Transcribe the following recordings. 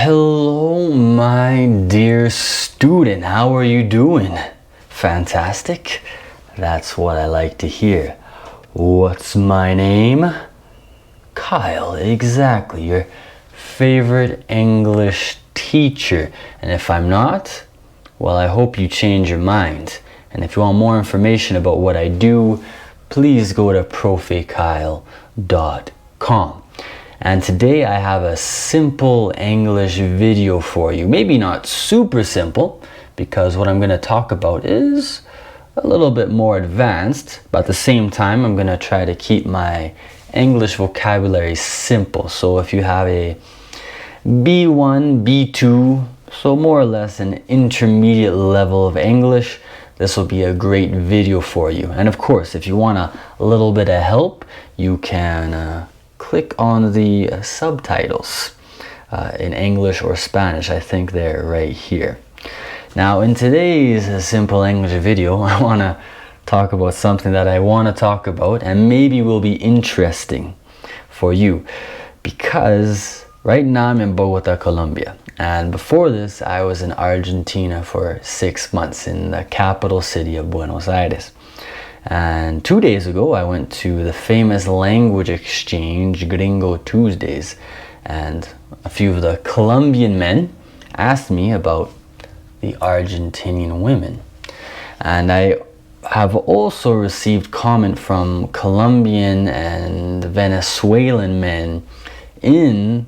Hello, my dear student. How are you doing? Fantastic? That's what I like to hear. What's my name? Kyle, exactly. Your favorite English teacher. And if I'm not, well, I hope you change your mind. And if you want more information about what I do, please go to profekyle.com. And today I have a simple English video for you. Maybe not super simple, because what I'm going to talk about is a little bit more advanced, but at the same time I'm going to try to keep my English vocabulary simple. So if you have a B1, B2, so more or less an intermediate level of English, this will be a great video for you. And of course, if you want a little bit of help, you can click on the subtitles in English or Spanish. I think they're right here. Now, in today's simple English video, I want to talk about something that I want to talk about and maybe will be interesting for you, because right now I'm in Bogota, Colombia. And before this, I was in Argentina for 6 months in the capital city of Buenos Aires. And 2 days ago, I went to the famous language exchange, Gringo Tuesdays, and a few of the Colombian men asked me about the Argentinian women. And I have also received comment from Colombian and Venezuelan men in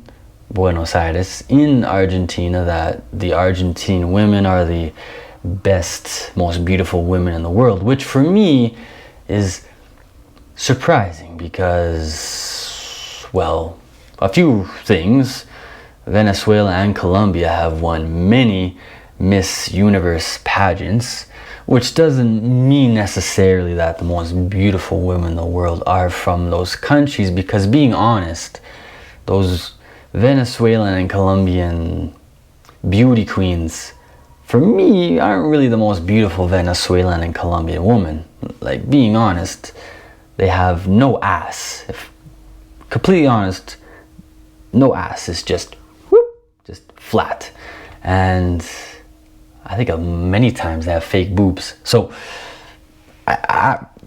Buenos Aires, in Argentina, that the Argentinian women are the best, most beautiful women in the world, which for me is surprising because, well, a few things. Venezuela and Colombia have won many Miss Universe pageants, which doesn't mean necessarily that the most beautiful women in the world are from those countries, because being honest, those Venezuelan and Colombian beauty queens, for me, aren't really the most beautiful Venezuelan and Colombian woman. Like, being honest, they have no ass. If completely honest, no ass. It's just whoop, just flat. And I think many times they have fake boobs. So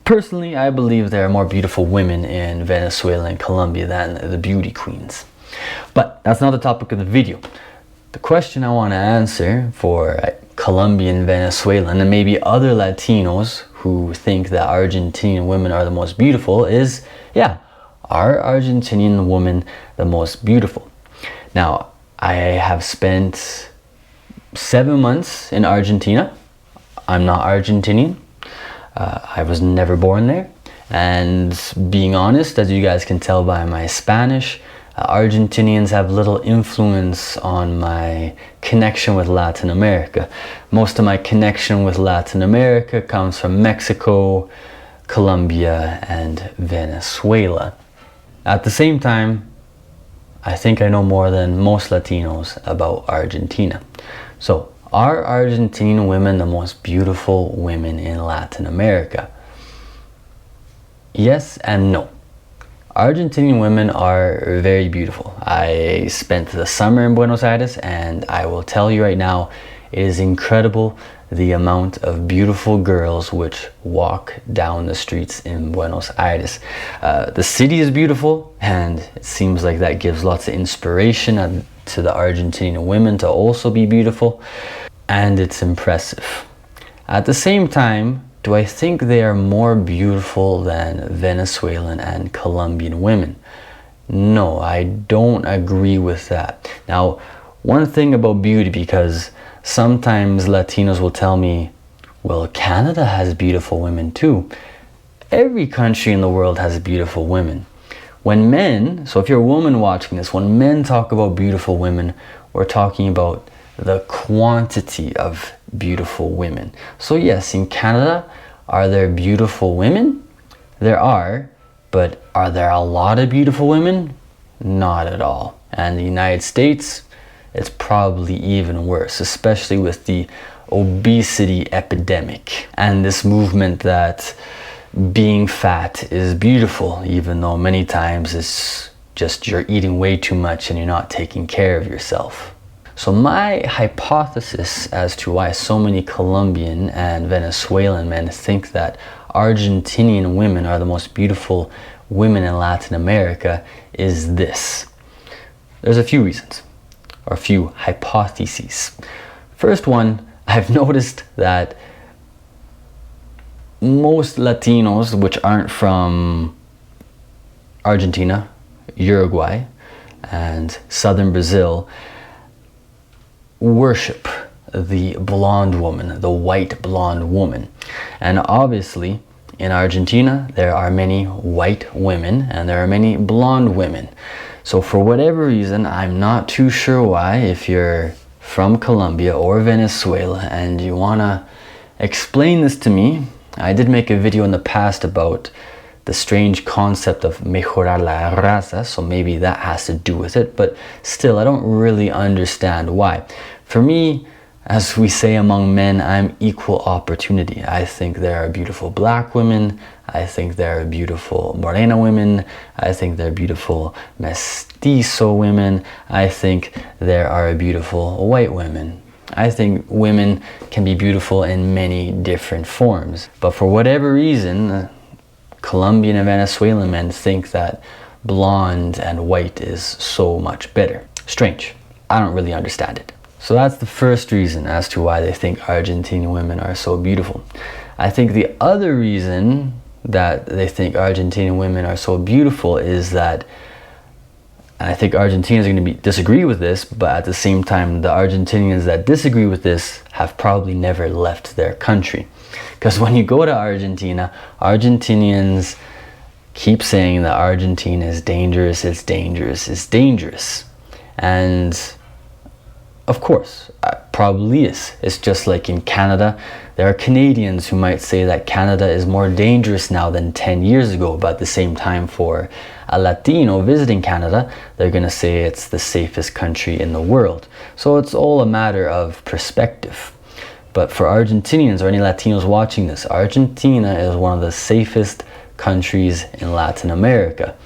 personally, I believe there are more beautiful women in Venezuela and Colombia than the beauty queens. But that's not the topic of the video. The question I want to answer for Colombian, Venezuelan, and maybe other Latinos who think that Argentinian women are the most beautiful is, yeah, are Argentinian women the most beautiful? Now, I have spent 7 months in Argentina. I'm not Argentinian. I was never born there. And being honest, as you guys can tell by my Spanish, Argentinians have little influence on my connection with Latin America. Most of my connection with Latin America comes from Mexico, Colombia, and Venezuela. At the same time, I think I know more than most Latinos about Argentina. So, are Argentinian women the most beautiful women in Latin America? Yes and no. Argentinian women are very beautiful. I spent the summer in Buenos Aires, and I will tell you right now, it is incredible the amount of beautiful girls which walk down the streets in Buenos Aires. The city is beautiful, and it seems like that gives lots of inspiration to the Argentinian women to also be beautiful, and it's impressive. At the same time, do I think they are more beautiful than Venezuelan and Colombian women? No, I don't agree with that. Now, one thing about beauty, because sometimes Latinos will tell me, well, Canada has beautiful women too. Every country in the world has beautiful women. When men, so if you're a woman watching this, when men talk about beautiful women, we're talking about the quantity of beautiful women. So yes, in Canada, are there beautiful women? There are, but are there a lot of beautiful women? Not at all. And the United States, it's probably even worse, especially with the obesity epidemic and this movement that being fat is beautiful, even though many times it's just you're eating way too much and you're not taking care of yourself. So my hypothesis as to why so many Colombian and Venezuelan men think that Argentinian women are the most beautiful women in Latin America is this. There's a few reasons, or a few hypotheses. First one, I've noticed that most Latinos, which aren't from Argentina, Uruguay, and southern Brazil, worship the blonde woman, the white blonde woman. And obviously, in Argentina, there are many white women and there are many blonde women. So for whatever reason, I'm not too sure why, if you're from Colombia or Venezuela and you want to explain this to me, I did make a video in the past about the strange concept of mejorar la raza, so maybe that has to do with it, but still I don't really understand why. For me, as we say among men, I'm equal opportunity. I think there are beautiful black women, I think there are beautiful morena women, I think there are beautiful mestizo women, I think there are beautiful white women. I think women can be beautiful in many different forms, but for whatever reason, Colombian and Venezuelan men think that blonde and white is so much better. Strange. I don't really understand it. So that's the first reason as to why they think Argentinian women are so beautiful. I think the other reason that they think Argentinian women are so beautiful is that, and I think Argentinians are going to disagree with this, but at the same time, the Argentinians that disagree with this have probably never left their country. Because when you go to Argentina, Argentinians keep saying that Argentina is dangerous, it's dangerous, it's dangerous. And of course, it probably is. It's just like in Canada. There are Canadians who might say that Canada is more dangerous now than 10 years ago, but at the same time, for a Latino visiting Canada, they're going to say it's the safest country in the world. So it's all a matter of perspective. But for Argentinians or any Latinos watching this, Argentina is one of the safest countries in Latin America.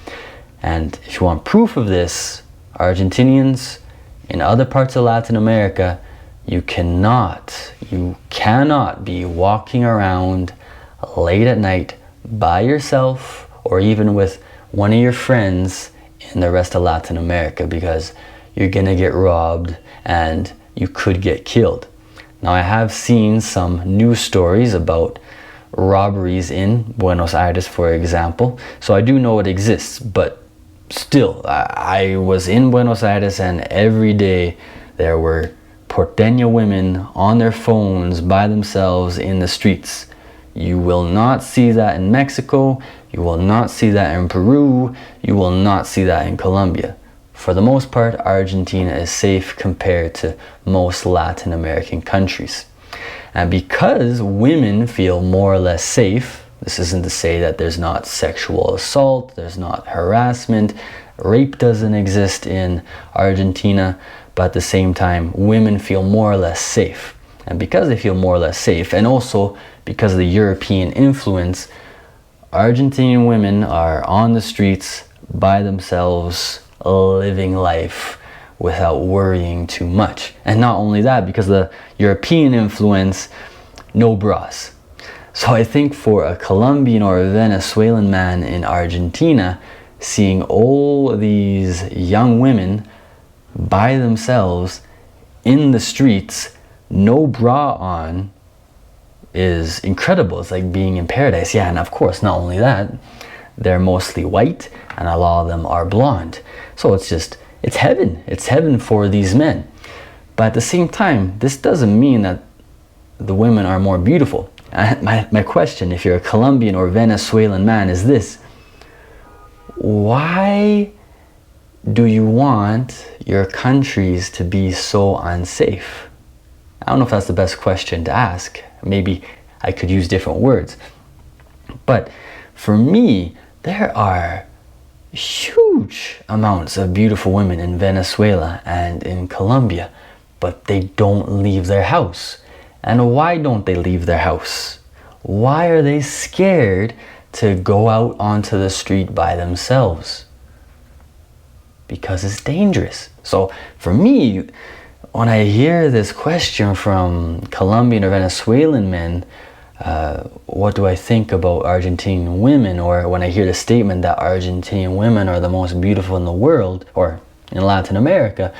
And if you want proof of this, Argentinians in other parts of Latin America, you cannot be walking around late at night by yourself or even with one of your friends in the rest of Latin America, because you're gonna get robbed and you could get killed. Now, I have seen some news stories about robberies in Buenos Aires, for example, so I do know it exists, but still, I was in Buenos Aires and every day there were Porteña women on their phones by themselves in the streets. You will not see that in Mexico, you will not see that in Peru, you will not see that in Colombia. For the most part, Argentina is safe compared to most Latin American countries. And because women feel more or less safe, this isn't to say that there's not sexual assault, there's not harassment, rape doesn't exist in Argentina, but at the same time, women feel more or less safe. And because they feel more or less safe, and also because of the European influence, Argentinian women are on the streets by themselves, living life without worrying too much. And not only that, because of the European influence, no bras. So I think for a Colombian or a Venezuelan man in Argentina, seeing all these young women by themselves in the streets, no bra on, is incredible. It's like being in paradise. Yeah, and of course, not only that, they're mostly white and a lot of them are blonde. So it's heaven. It's heaven for these men. But at the same time, this doesn't mean that the women are more beautiful. My question, if you're a Colombian or Venezuelan man, is this: why do you want your countries to be so unsafe? I don't know if that's the best question to ask. Maybe I could use different words. But for me, there are huge amounts of beautiful women in Venezuela and in Colombia, but they don't leave their house. And why don't they leave their house? Why are they scared to go out onto the street by themselves? Because it's dangerous. So for me, when I hear this question from Colombian or Venezuelan men, what do I think about Argentinian women? Or when I hear the statement that Argentinian women are the most beautiful in the world, or in Latin America,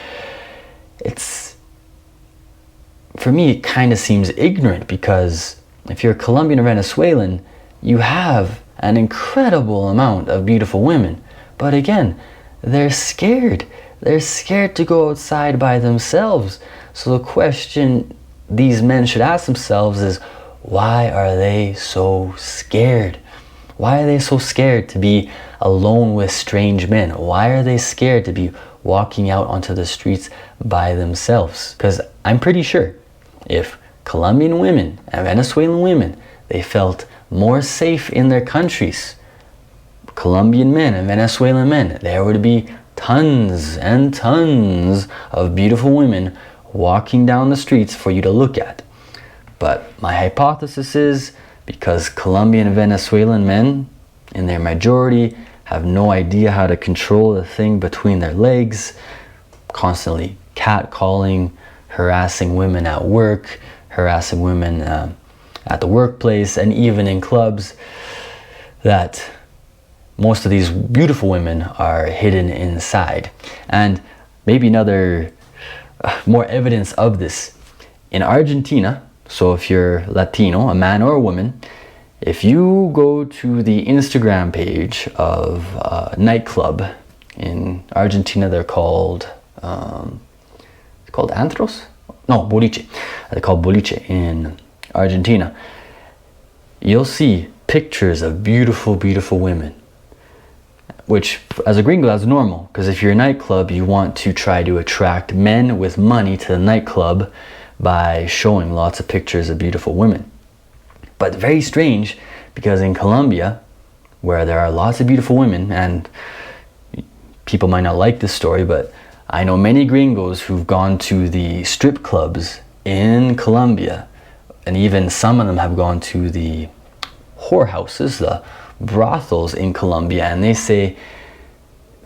for me, it kind of seems ignorant, because if you're Colombian or Venezuelan, you have an incredible amount of beautiful women. But again, they're scared. They're scared to go outside by themselves. So the question these men should ask themselves is, why are they so scared? Why are they so scared to be alone with strange men? Why are they scared to be walking out onto the streets by themselves? Because I'm pretty sure if Colombian women and Venezuelan women, they felt more safe in their countries, Colombian men and Venezuelan men, there would be tons and tons of beautiful women walking down the streets for you to look at. But my hypothesis is because Colombian and Venezuelan men, in their majority, have no idea how to control the thing between their legs, constantly catcalling, harassing women at work, harassing women at the workplace, and even in clubs, that most of these beautiful women are hidden inside. And maybe another more evidence of this. In Argentina, so if you're Latino, a man or a woman, if you go to the Instagram page of a nightclub in Argentina, they're called antros? No, boliche. They're called boliche in Argentina. You'll see pictures of beautiful, beautiful women, which as a gringo, that's normal, because if you're a nightclub, you want to try to attract men with money to the nightclub by showing lots of pictures of beautiful women. But very strange, because in Colombia, where there are lots of beautiful women, and people might not like this story, but I know many gringos who've gone to the strip clubs in Colombia, and even some of them have gone to the whorehouses, the brothels in Colombia, and they say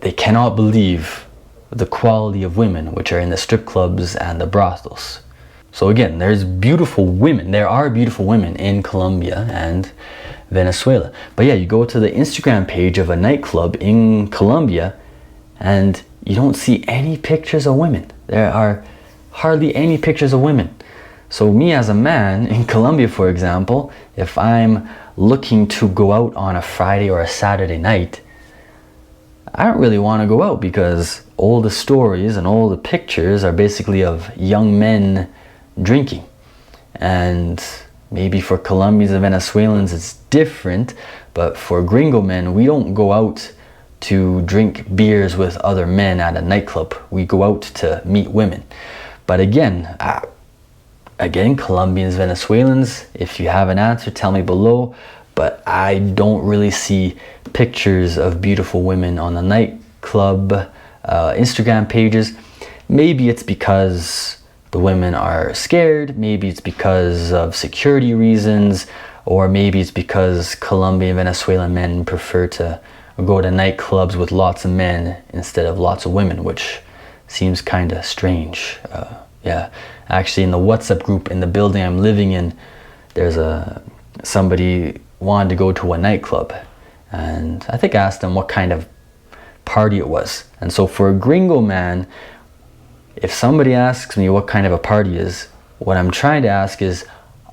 they cannot believe the quality of women which are in the strip clubs and the brothels. So again, there are beautiful women in Colombia and Venezuela. But yeah, you go to the Instagram page of a nightclub in Colombia and you don't see any pictures of women. There are hardly any pictures of women. So me as a man in Colombia, for example, if I'm looking to go out on a Friday or a Saturday night, I don't really want to go out, because all the stories and all the pictures are basically of young men drinking. And maybe for Colombians and Venezuelans it's different, but for gringo men, we don't go out to drink beers with other men at a nightclub. We go out to meet women. But again, Colombians, Venezuelans, if you have an answer, tell me below. But I don't really see pictures of beautiful women on the nightclub Instagram pages. Maybe it's because the women are scared, maybe it's because of security reasons, or maybe it's because Colombian and Venezuelan men prefer to go to nightclubs with lots of men instead of lots of women, which seems kind of strange. Yeah, actually in the WhatsApp group in the building I'm living in, there's somebody wanted to go to a nightclub, and I think I asked them what kind of party it was. And so for a gringo man, if somebody asks me what kind of a party is, what I'm trying to ask is,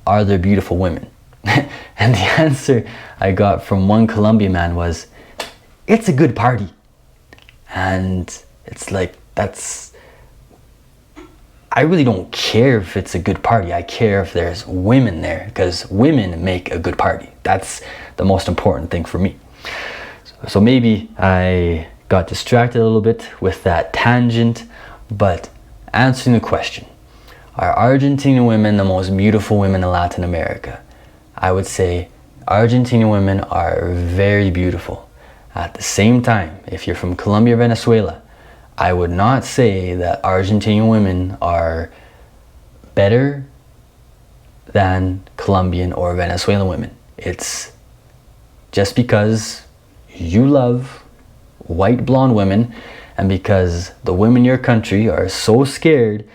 are there beautiful women? And the answer I got from one Colombian man was, it's a good party. And it's like, I really don't care if it's a good party. I care if there's women there, because women make a good party. That's the most important thing for me. So maybe I got distracted a little bit with that tangent, but answering the question, are Argentinian women the most beautiful women in Latin America? I would say Argentinian women are very beautiful. At the same time, if you're from Colombia or Venezuela, I would not say that Argentinian women are better than Colombian or Venezuelan women. It's just because you love white blonde women, and because the women in your country are so scared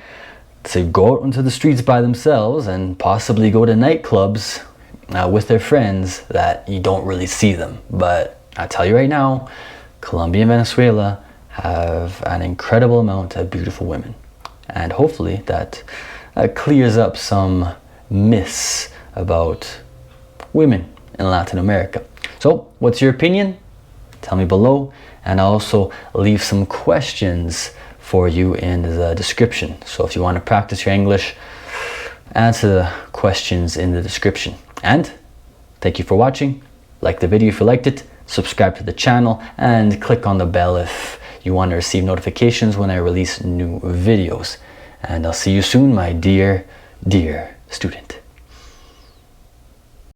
to go out into the streets by themselves and possibly go to nightclubs with their friends, that you don't really see them. But I tell you right now, Colombia and Venezuela have an incredible amount of beautiful women. And hopefully that clears up some myths about women in Latin America. So what's your opinion? Tell me below, and I'll also leave some questions for you in the description. So if you want to practice your English, answer the questions in the description. And thank you for watching. Like the video if you liked it, subscribe to the channel, and click on the bell if you want to receive notifications when I release new videos. And I'll see you soon, my dear student.